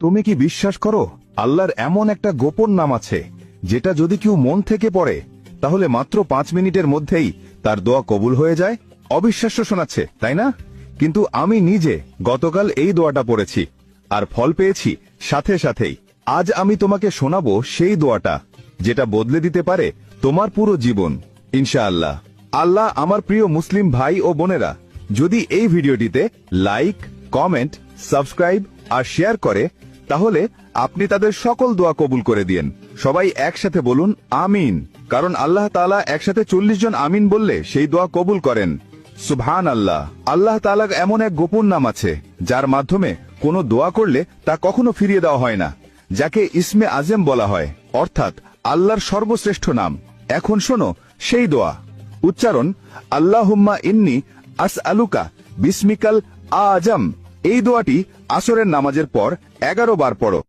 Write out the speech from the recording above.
তুমি কি বিশ্বাস করো আল্লাহর এমন একটা গোপন নাম আছে যেটা যদি কেউ মন থেকে পড়ে তাহলে মাত্র 5 মিনিটের মধ্যেই তার দোয়া কবুল হয়ে যায়? অবিশ্বাস্য শোনাচ্ছে, তাই না? কিন্তু আমি নিজে গতকাল এই দোয়াটা পড়েছি আর ফল পেয়েছি সাথে সাথেই। আজ আমি তোমাকে শোনাবো সেই দোয়াটা যেটা বদলে দিতে পারে তোমার পুরো জীবন ইনশাআল্লাহ। আল্লাহ আমার প্রিয় মুসলিম ভাই ও বোনেরা যদি এই ভিডিওটিতে লাইক, কমেন্ট, সাবস্ক্রাইব আর শেয়ার করে তাহলে আপনি তাদের সকল দোয়া কবুল করে দিয়েন। সবাই একসাথে বলুন আমিন, কারণ আল্লাহ তাআলা একসাথে 40 জন আমিন বললে সেই দোয়া কবুল করেন। সুবহান আল্লাহ। আল্লাহ তাআলার এমন এক গোপন নাম আছে যার মাধ্যমে কোনো দোয়া করলে তা কখনো ফিরিয়ে দেওয়া হয় না, যাকে ইসমে আজম বলা হয়, অর্থাৎ আল্লাহর সর্বশ্রেষ্ঠ নাম। এখন শোনো সেই দোয়া। উচ্চারণ আল্লাহুম্মা ইন্নী আসআলুকা বিসমিকাল আজম। এই দোয়াটি আসরের নামাজের পর 11 বার পড়ো।